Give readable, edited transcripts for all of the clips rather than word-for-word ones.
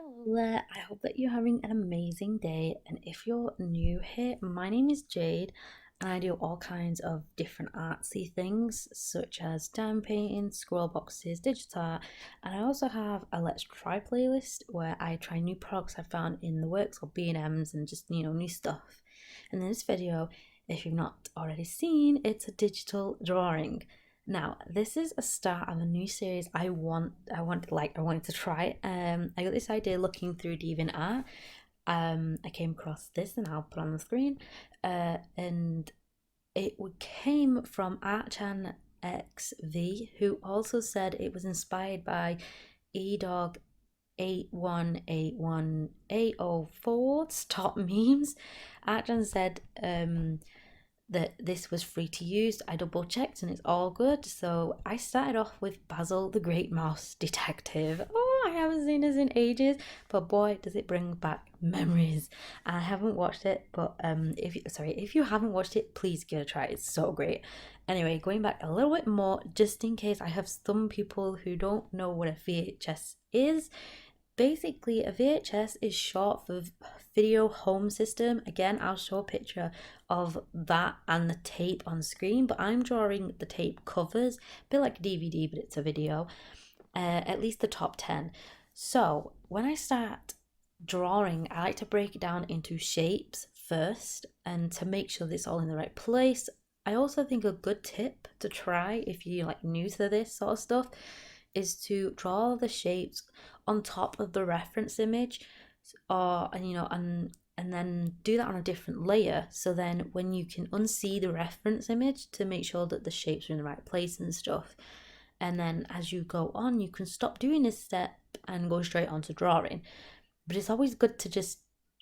Hello there, I hope that you're having an amazing day. And if you're new here, my name is Jade, and I do all kinds of different artsy things, such as stamp painting, scroll boxes, digital art, and I also have a Let's Try playlist where I try new products I found in the works or B&Ms and just, new stuff. And in this video, if you've not already seen, it's a digital drawing. Now, this is a start of a new series I wanted to try. I got this idea looking through DeviantArt. I came across this and I'll put on the screen. And it came from Archan XV, who also said it was inspired by edog 8181804's top memes. Archan said that this was free to use. I double checked and it's all good. So I started off with Basil the Great Mouse Detective. Oh, I haven't seen this in ages, but boy, does it bring back memories. I haven't watched it, but if you haven't watched it, please give it a try. It's so great. Anyway, going back a little bit more, just in case I have some people who don't know what a VHS is. Basically, a VHS is short for video home system. Again, I'll show a picture of that and the tape on screen, but I'm drawing the tape covers, a bit like DVD, but it's a video, at least the top 10. So when I start drawing, I like to break it down into shapes first and to make sure that it's all in the right place. I also think a good tip to try if you're like new to this sort of stuff is to draw the shapes on top of the reference image, or and then do that on a different layer, so then when you can unsee the reference image to make sure that the shapes are in the right place and stuff, and then as you go on you can stop doing this step and go straight on to drawing. But it's always good to just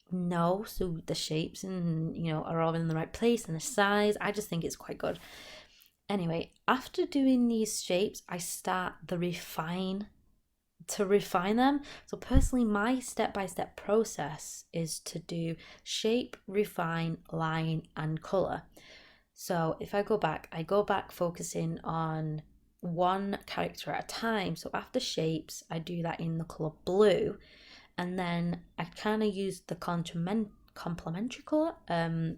know so the shapes and are all in the right place and the size. I just think it's quite good. Anyway, after doing these shapes, I start to refine them. So personally, my step-by-step process is to do shape, refine, line, and color. So if I go back focusing on one character at a time. So after shapes, I do that in the color blue, and then I kind of use the complementary color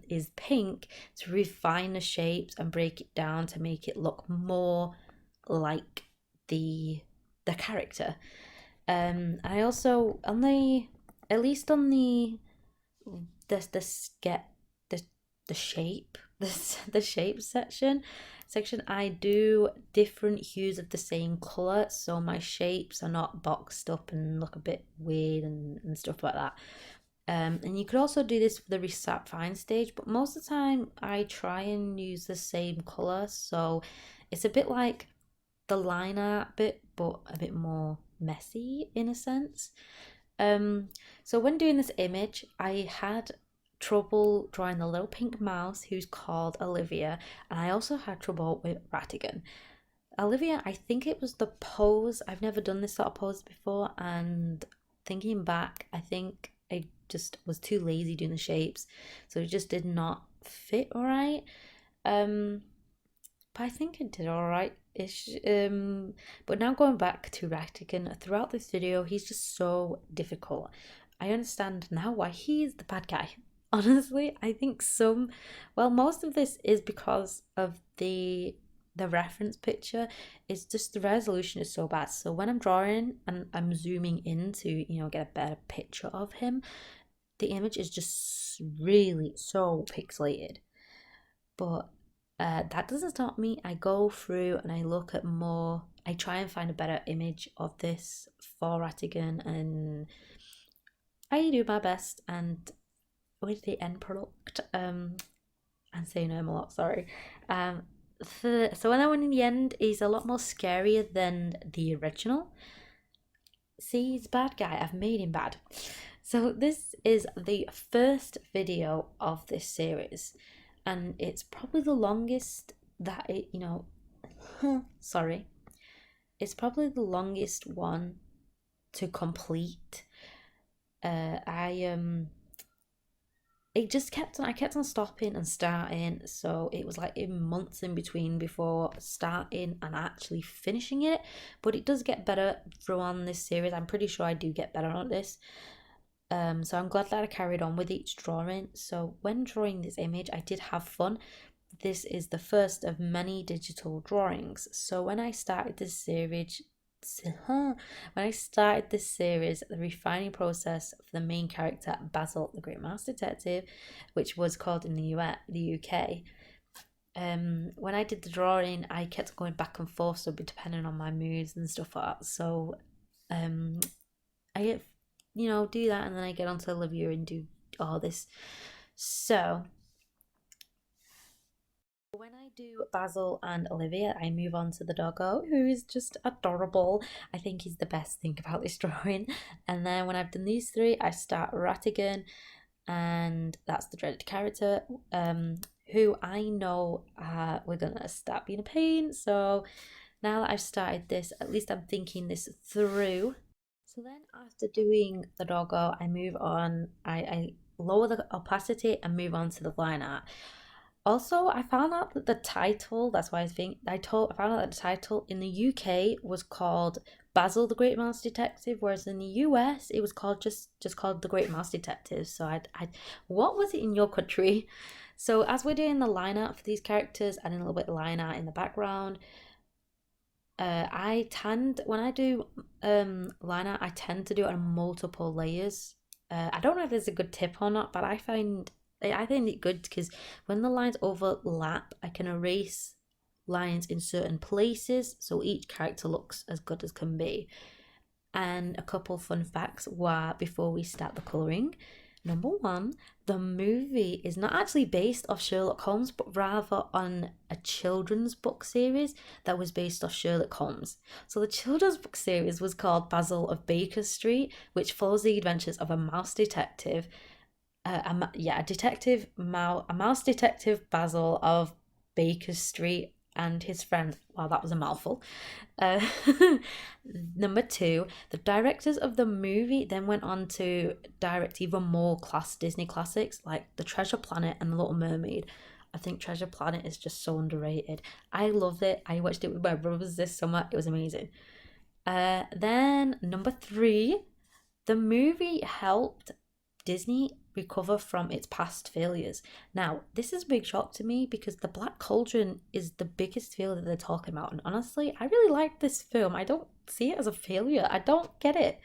is pink to refine the shapes and break it down to make it look more like the character. I also on the at least on the get the shape the shape section I do different hues of the same color, so my shapes are not boxed up and look a bit weird and stuff like that. And you could also do this for the refine stage, but most of the time I try and use the same color, so it's a bit like the line art bit, but a bit more messy in a sense. So when doing this image, I had trouble drawing the little pink mouse who's called Olivia, and I also had trouble with Ratigan. Olivia, I think it was the pose. I've never done this sort of pose before, and thinking back, I think I just was too lazy doing the shapes, so it just did not fit right. But I think it did all right ish. But now going back to Ratigan, throughout this video, he's just so difficult. I understand now why he's the bad guy. Honestly, I think most of this is because of the reference picture. It's just the resolution is so bad. So when I'm drawing and I'm zooming in to, get a better picture of him, the image is just really so pixelated. But that doesn't stop me. I go through and I look at more. I try and find a better image of this for Ratigan, and I do my best. And with the end product, I'm saying a lot. Sorry. So when I went in the end, he's a lot more scarier than the original. See, he's a bad guy. I've made him bad. So this is the first video of this series, and it's probably the longest that sorry. It's probably the longest one to complete. I I kept on stopping and starting, so it was like in months in between before starting and actually finishing it. But it does get better through on this series. I'm pretty sure I do get better on this. So I'm glad that I carried on with each drawing. So when drawing this image, I did have fun. This is the first of many digital drawings. So when I started this series, the refining process for the main character, Basil, the Great Mouse Detective, which was called in the UK, when I did the drawing, I kept going back and forth, so depending on my moods and stuff like that. So, um, I get, do that, and then I get onto Olivia and do all this. So when I do Basil and Olivia, I move on to the doggo, who is just adorable. I think he's the best thing about this drawing. And then when I've done these three, I start Ratigan, and that's the dreaded character, who I know we're gonna start being a pain. So now that I've started this, at least I'm thinking this through. So then after doing the doggo, I move on. I lower the opacity and move on to the line art. Also, I found out that the title, that's why I found out that the title in the UK was called Basil the Great Mouse Detective, whereas in the US it was called just called The Great Mouse Detective. So what was it in your country? So as we're doing the line art for these characters, adding a little bit of line art in the background, I tend when I do line art, I tend to do it on multiple layers. I don't know if there's a good tip or not, but I find it good because when the lines overlap, I can erase lines in certain places, so each character looks as good as can be. And a couple fun facts were before we start the colouring. Number one, the movie is not actually based off Sherlock Holmes, but rather on a children's book series that was based off Sherlock Holmes. So the children's book series was called Basil of Baker Street, which follows the adventures of a mouse detective, a mouse detective Basil of Baker Street and his friend. Wow, that was a mouthful. Uh, Number two, the directors of the movie then went on to direct even more Disney classics like The Treasure Planet and The Little Mermaid. I think Treasure Planet is just so underrated. I loved it. I watched it with my brothers this summer. It was amazing. Then number three, the movie helped Disney recover from its past failures. Now, this is a big shock to me because The Black Cauldron is the biggest failure that they're talking about. And honestly, I really like this film. I don't see it as a failure. I don't get it.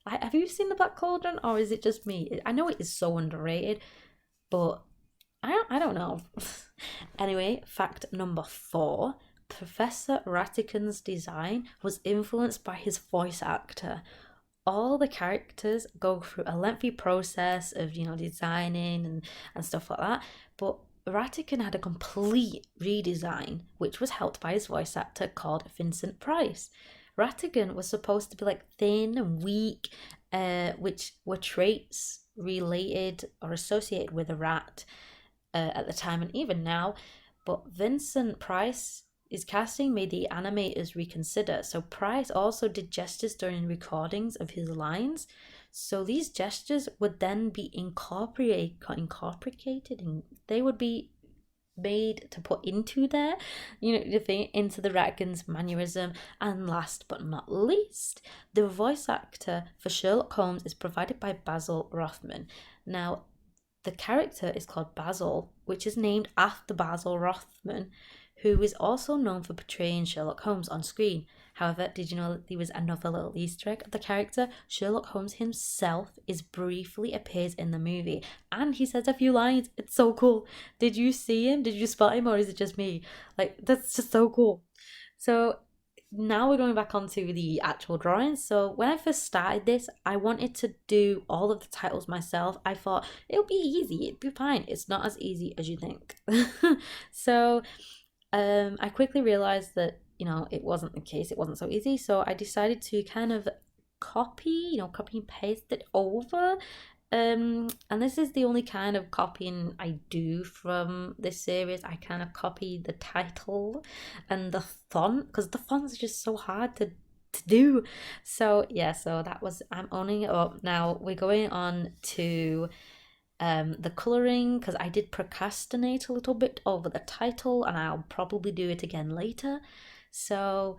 Have you seen The Black Cauldron or is it just me? I know it is so underrated, but I don't know. Anyway, fact number four. Professor Ratigan's design was influenced by his voice actor. All the characters go through a lengthy process of designing and stuff like that, but Ratigan had a complete redesign which was helped by his voice actor called Vincent Price. Ratigan was supposed to be like thin and weak, which were traits related or associated with a rat at the time and even now, but Vincent Price his casting made the animators reconsider. So Price also did gestures during recordings of his lines. So these gestures would then be incorporated, and they would be made to put into there, the thing into the Ratkin's mannerism. And last but not least, the voice actor for Sherlock Holmes is provided by Basil Rothman. Now, the character is called Basil, which is named after Basil Rothman, who is also known for portraying Sherlock Holmes on screen. However, did you know that there was another little Easter egg of the character? Sherlock Holmes himself briefly appears in the movie, and he says a few lines. It's so cool. Did you see him? Did you spot him, or is it just me? Like, that's just so cool. So now we're going back onto the actual drawings. So when I first started this, I wanted to do all of the titles myself. I thought it'll be easy, it'd be fine. It's not as easy as you think. So I quickly realized that it wasn't the case. It wasn't so easy. So I decided to kind of copy and paste it over. And this is the only kind of copying I do from this series. I kind of copy the title and the font because the fonts are just so hard to do. So yeah, so that was I'm owning it up. Now we're going on to The colouring, because I did procrastinate a little bit over the title, and I'll probably do it again later. So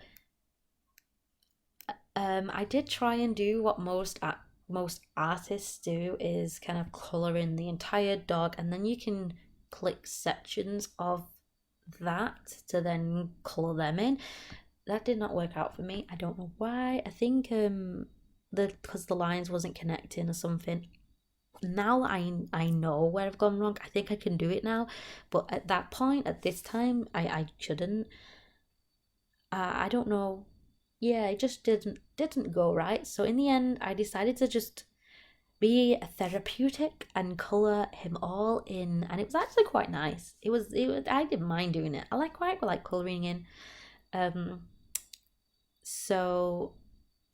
I did try and do what most artists do, is kind of color in the entire dog, and then you can click sections of that to then color them in. That did not work out for me. I don't know why. I think the because the lines wasn't connecting or something. Now I know where I've gone wrong. I think I can do it now, but at that point, at this time, I shouldn't. I don't know. Yeah, it just didn't go right. So in the end, I decided to just be therapeutic and color him all in, and it was actually quite nice. It was I didn't mind doing it. I quite like coloring in. Um, so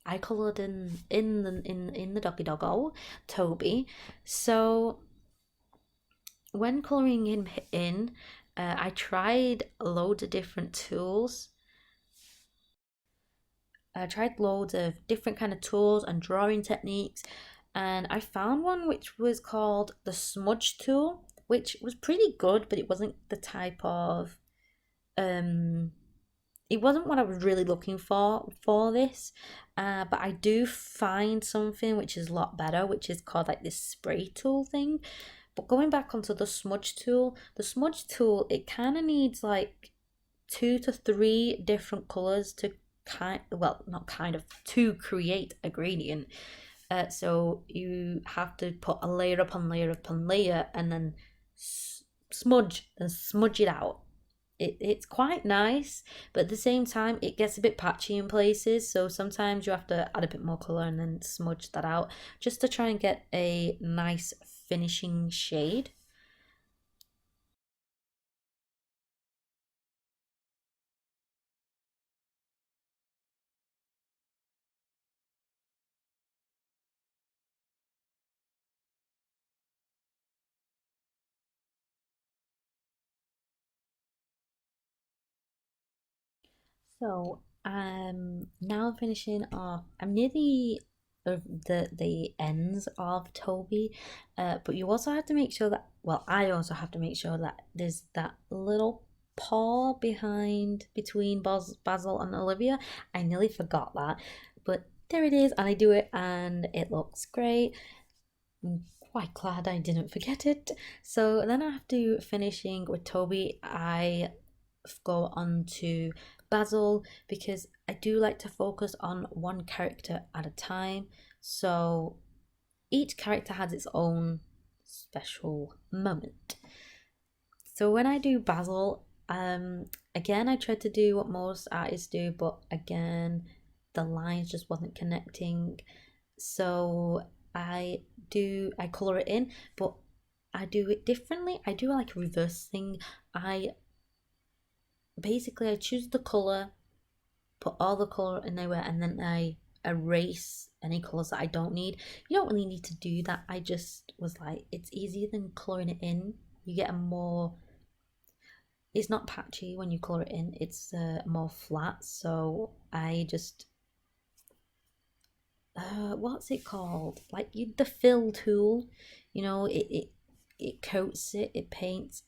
I colored in the doggy doggo, Toby. So when coloring him in, I tried loads of different tools. I tried loads of different kind of tools and drawing techniques, and I found one which was called the smudge tool, which was pretty good, but it wasn't the type of um it wasn't what I was really looking for this. But I do find something which is a lot better, which is called like this spray tool thing. But going back onto the smudge tool, it kind of needs like two to three different colors to not kind of, to create a gradient. So you have to put a layer upon layer upon layer, and then smudge it out. It's quite nice, but at the same time it gets a bit patchy in places, so sometimes you have to add a bit more color and then smudge that out just to try and get a nice finishing shade. So now I'm finishing off. I'm near the ends of Toby, but you also have to make sure that, well, I also have to make sure that there's that little paw behind between Basil and Olivia. I nearly forgot that, but there it is, and I do it, and it looks great. I'm quite glad I didn't forget it. So then after finishing with Toby, I go on to Basil, because I do like to focus on one character at a time. So each character has its own special moment. So when I do Basil, again I tried to do what most artists do, but again the lines just wasn't connecting. So I color it in, but I do it differently. I do like a reverse thing. I choose the color, put all the color in there, and then I erase any colors that I don't need. You don't really need to do that. I just was like, it's easier than coloring it in. You get a more, it's not patchy when you color it in, it's more flat. So I just what's it called, like the fill tool, it coats it, it paints.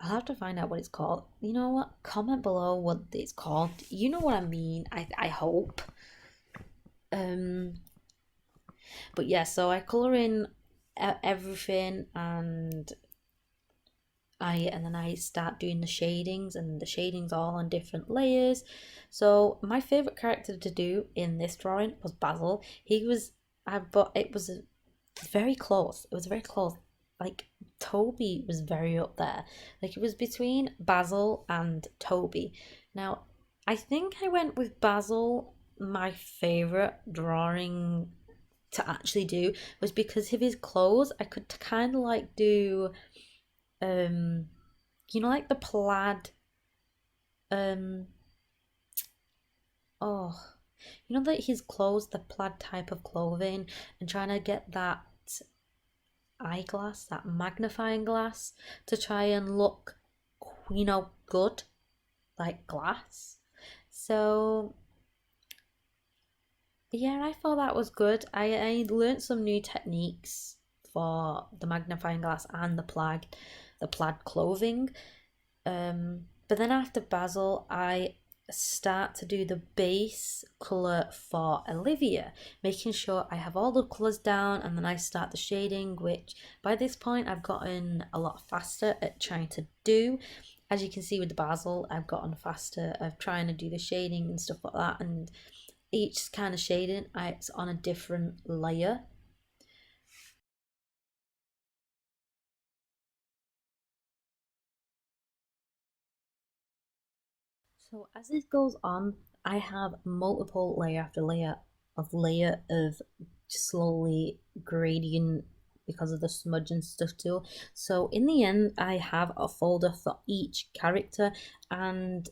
I'll have to find out what it's called. You know what? Comment below what it's called. You know what I mean. I hope. Um, but yeah. So I color in everything, and then I start doing the shadings, and the shadings all on different layers. So my favorite character to do in this drawing was Basil. But it was very close. It was very close. Like Toby was very up there. Like it was between Basil and Toby. Now, I think I went with Basil. My favorite drawing to actually do was because of his clothes. I could kind of like do, um, like the plaid, um, oh, that his clothes, the plaid type of clothing, and trying to get that eyeglass, that magnifying glass, to try and look, good, like glass. So yeah, I thought that was good. I learned some new techniques for the magnifying glass and the plaid clothing. But then after Basil, I start to do the base colour for Olivia, making sure I have all the colours down, and then I start the shading, which by this point I've gotten a lot faster at trying to do. As you can see with the Basil, I've gotten faster of trying to do the shading and stuff like that, and each kind of shading, it's on a different layer. So as this goes on, I have multiple layer of slowly gradient because of the smudge and stuff too. So in the end, I have a folder for each character, and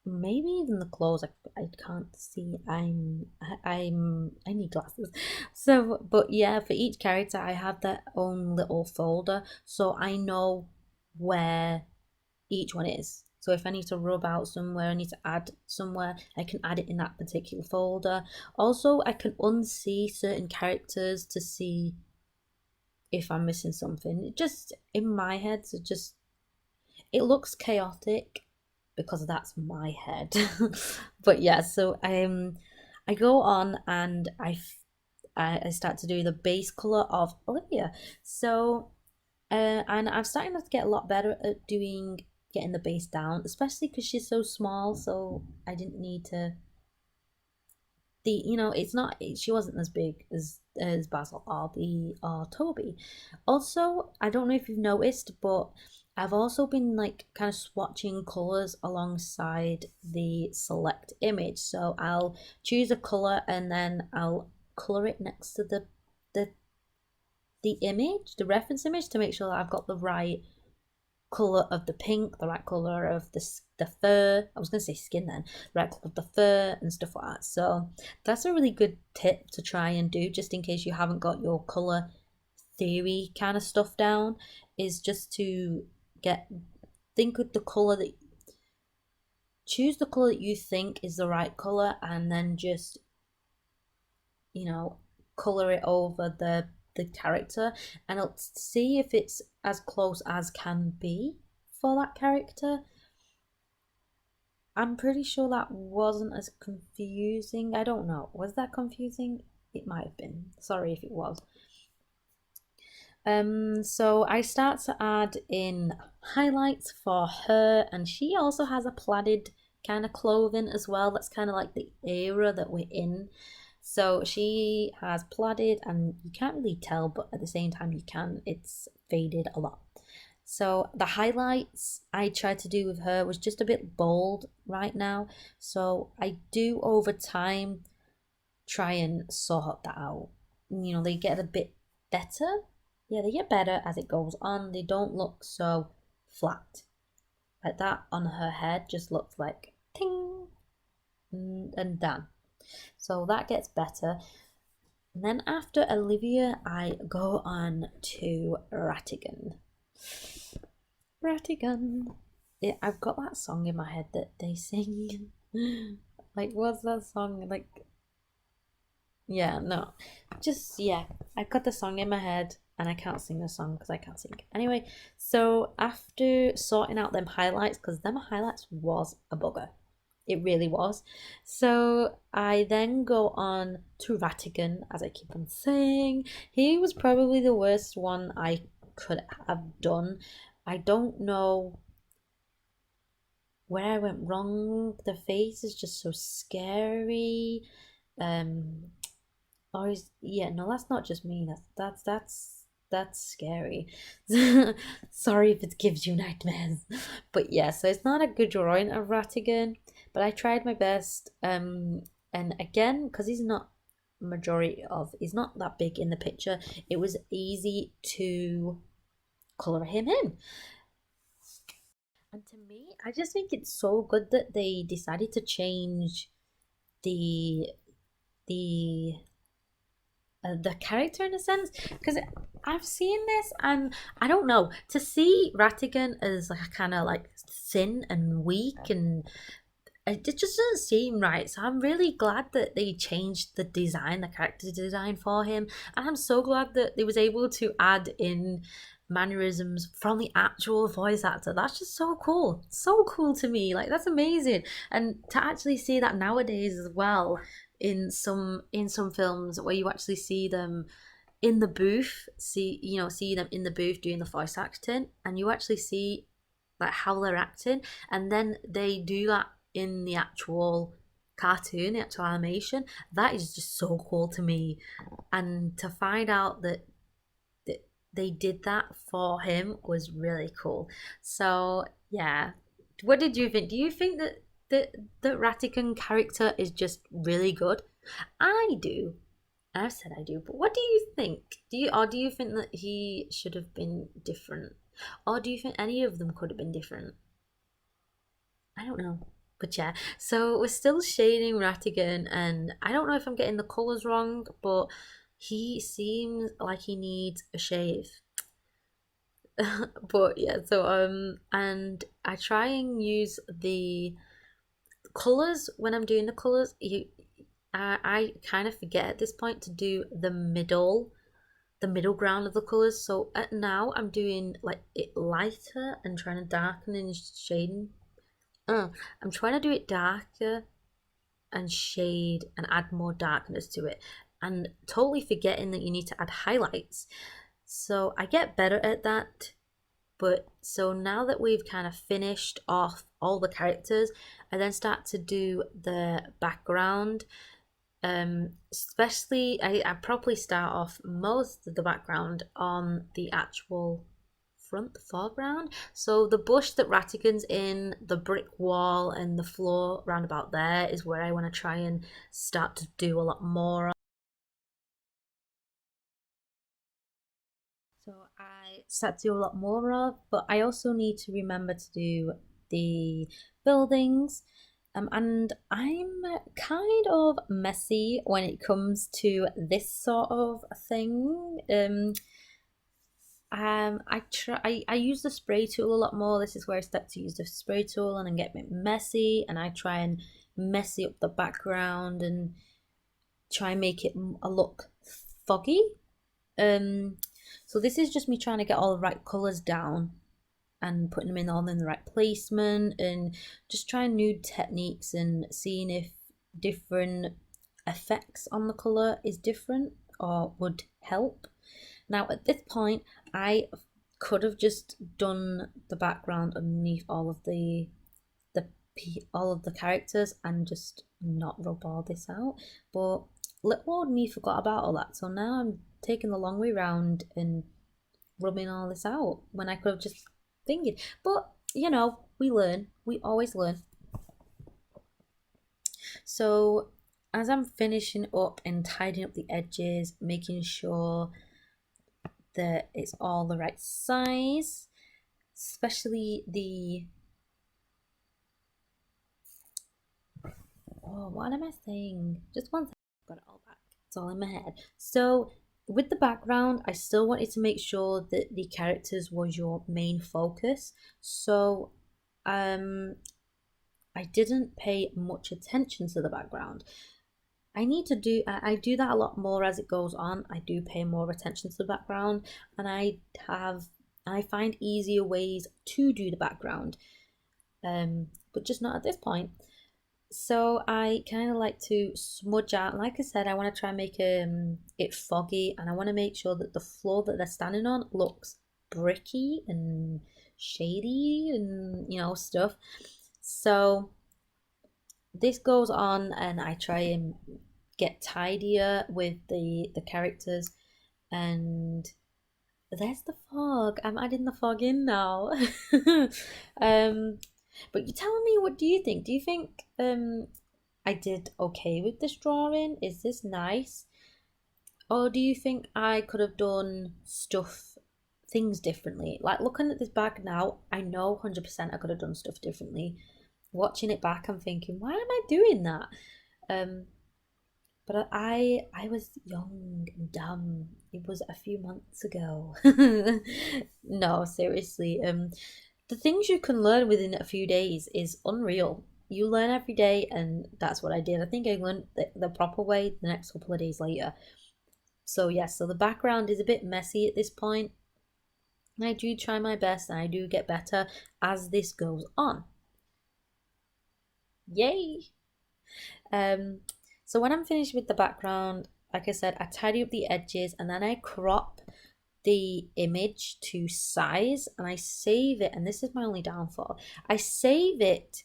maybe even the clothes. I can't see. I need glasses. So, but yeah, for each character, I have their own little folder, so I know where each one is. So if I need to rub out somewhere, I need to add somewhere, I can add it in that particular folder. Also, I can unsee certain characters to see if I'm missing something. It just, in my head, it looks chaotic because that's my head. But yeah, so I go on and I start to do the base color of Olivia. So and I'm starting to get a lot better at getting the base down, especially because she's so small. So I didn't need to. It's not. She wasn't as big as Basil or Toby. Also, I don't know if you've noticed, but I've also been like kind of swatching colors alongside the select image. So I'll choose a color and then I'll color it next to the the image, the reference image, to make sure that I've got the right color of the pink, the right color of the fur. I was gonna say skin then, the right color of the fur and stuff like that. So that's a really good tip to try and do, just in case you haven't got your color theory kind of stuff down. Is just to get think of the color that choose the color that you think is the right color, and then just you know color it over the character, and I'll see if it's as close as can be for that character. I'm pretty sure that wasn't as confusing. I don't know. Was that confusing? It might have been. Sorry if it was. So I start to add in highlights for her, and she also has a plaided kind of clothing as well. That's kind of like the era that we're in. So she has plaided, and you can't really tell, but at the same time you can. It's faded a lot. So the highlights I tried to do with her was just a bit bold right now. So I do over time try and sort that out. They get a bit better. Yeah, they get better as it goes on. They don't look so flat. Like that on her head just looks like ting and done. So that gets better. And then after Olivia, I go on to Ratigan. Ratigan. Yeah, I've got that song in my head that they sing. Like, what's that song? Like, yeah, no. Just, yeah, I've got the song in my head and I can't sing the song because I can't sing. Anyway, so after sorting out them highlights, because them highlights was a bugger. It really was. So I then go on to Ratigan, as I keep on saying. He was probably the worst one I could have done. I don't know where I went wrong. The face is just so scary. Or yeah, no, that's not just me. That's scary. Sorry if it gives you nightmares. But yeah, so it's not a good drawing of Ratigan, but I tried my best. And again, because he's not he's not that big in the picture, it was easy to color him in. And to me, I just think it's so good that they decided to change the the the character in a sense, because I've seen this and I don't know, to see Ratigan as like kind of like thin and weak, and it just doesn't seem right. So I'm really glad that they changed the design, the character design for him. And I'm so glad that they was able to add in mannerisms from the actual voice actor. That's just so cool. So cool to me. Like that's amazing. And to actually see that nowadays as well in some films where you actually see them in the booth, see them in the booth doing the voice acting, and you actually see like how they're acting, and then they do that in the actual cartoon, the actual animation. That is just so cool to me, and to find out that they did that for him was really cool. So yeah, what did you think? Do you think that the Ratigan character is just really good? I do. I've said I do, but what do you think? Do you think that he should have been different? Or do you think any of them could have been different? I don't know. But yeah, so we're still shading Ratigan, and I don't know if I'm getting the colours wrong, but he seems like he needs a shave. But yeah, so and I try and use the colours when I'm doing the colours. I kind of forget at this point to do the middle ground of the colors. So at now I'm doing like it lighter and trying to darken and shading. Uh, I'm trying to do it darker and shade and add more darkness to it, and totally forgetting that you need to add highlights. So I get better at that. But so now that we've kind of finished off all the characters, I then start to do the background. Especially I probably start off most of the background on the actual front, the foreground. So the bush that Ratigan's in, the brick wall and the floor round about there is where I want to try and start to do a lot more. So I start to do a lot more of, but I also need to remember to do the buildings. And I'm kind of messy when it comes to this sort of thing. I use the spray tool a lot more. This is where I start to use the spray tool and then get a bit messy, and I try and messy up the background and try and make it a look foggy. Um, so this is just me trying to get all the right colours down and putting them in all in the right placement, and just trying new techniques and seeing if different effects on the colour is different or would help. Now at this point I could have just done the background underneath the all of the characters and just not rub all this out, but little old me forgot about all that, so now I'm taking the long way round and rubbing all this out when I could have just thinking. But we learn. We always learn. So as I'm finishing up and tidying up the edges, making sure that it's all the right size, especially the what am I saying? Just one second. Got it all back. It's all in my head. So with the background, I still wanted to make sure that the characters was your main focus. So I didn't pay much attention to the background. I do that a lot more as it goes on. I do pay more attention to the background, and I find easier ways to do the background. But just not at this point. So I kind of like to smudge out. Like I said, I want to try and make it foggy, and I want to make sure that the floor that they're standing on looks bricky and shady and stuff. So this goes on, and I try and get tidier with the characters. And there's the fog. I'm adding the fog in now. um but you tell me, what do you think? Do you think I did okay with this drawing? Is this nice? Or do you think I could have done things differently? Like looking at this back now, I know 100% I could have done stuff differently. Watching it back, I'm thinking, why am I doing that? But I was young and dumb. It was a few months ago. No, seriously. The things you can learn within a few days is unreal. you learn every day, and that's what I did. I think I learned the proper way the next couple of days later. So yes, so the background is a bit messy at this point. I do try my best and I do get better as this goes on. Yay! Um, so when I'm finished with the background, like I said, I tidy up the edges and then I crop the image to size and I save it. And this is my only downfall. I save it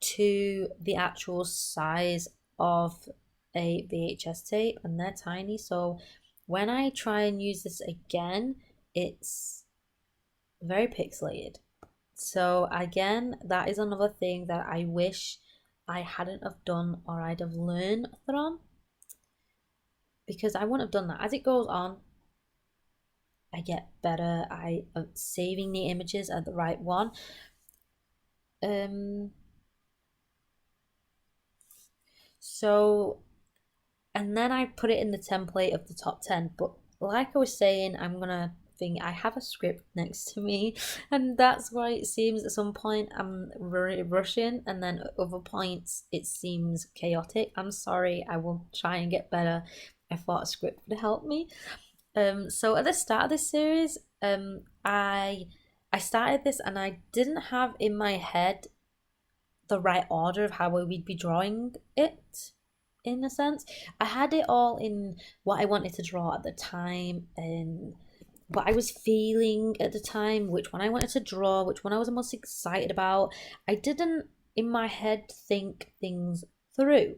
to the actual size of a VHS tape, and they're tiny. So when I try and use this again, it's very pixelated. So again, that is another thing that I wish I hadn't have done, or I'd have learned from, because I wouldn't have done that. As it goes on, I get better. I am saving the images at the right one. So, and then I put it in the template of the top 10. But like I was saying, I have a script next to me, and that's why it seems at some point I'm rushing, and then at other points it seems chaotic. I'm sorry, I will try and get better. I thought a script would help me. So at the start of this series, I started this and I didn't have in my head the right order of how we'd be drawing it, in a sense. I had it all in what I wanted to draw at the time and what I was feeling at the time, which one I wanted to draw, which one I was the most excited about. I didn't in my head think things through.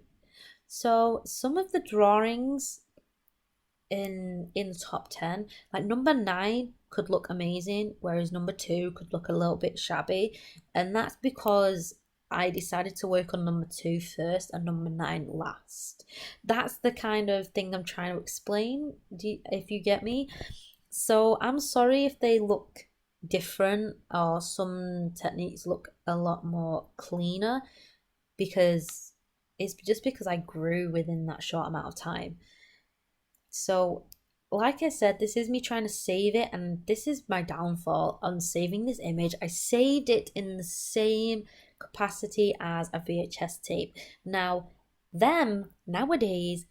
So some of the drawings in the top 10, like number 9 could look amazing, whereas number 2 could look a little bit shabby, and that's because I decided to work on number 2 first and number 9 last. That's the kind of thing I'm trying to explain, if you get me. So I'm sorry if they look different or some techniques look a lot more cleaner, because it's just because I grew within that short amount of time. So, like I said, this is me trying to save it, and this is my downfall on saving this image. I saved it in the same capacity as a VHS tape. Now, nowadays,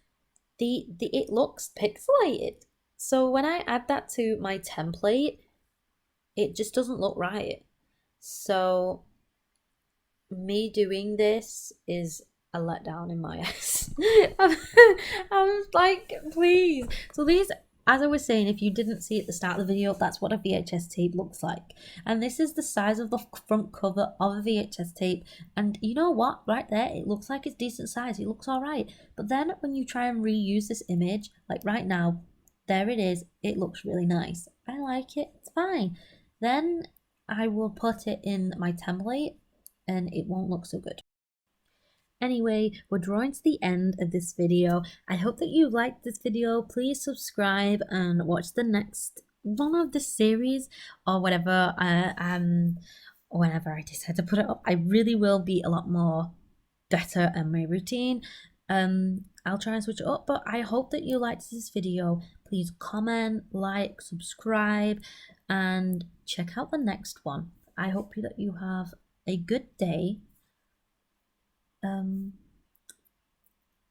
it looks pixelated. So when I add that to my template, it just doesn't look right. So me doing this is a letdown in my eyes. I'm like, please. So these, as I was saying, if you didn't see at the start of the video, that's what a VHS tape looks like. And this is the size of the front cover of a VHS tape. And you know what? Right there, it looks like it's decent size. It looks all right. But then when you try and reuse this image, like right now, there it is. It looks really nice. I like it. It's fine. Then I will put it in my template and it won't look so good. Anyway, we're drawing to the end of this video. I hope that you liked this video. Please subscribe and watch the next one of the series, or whatever whenever I decide to put it up. I really will be a lot more better at my routine. I'll try and switch it up, but I hope that you liked this video. Please comment, like, subscribe, and check out the next one. I hope that you have a good day.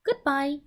Goodbye.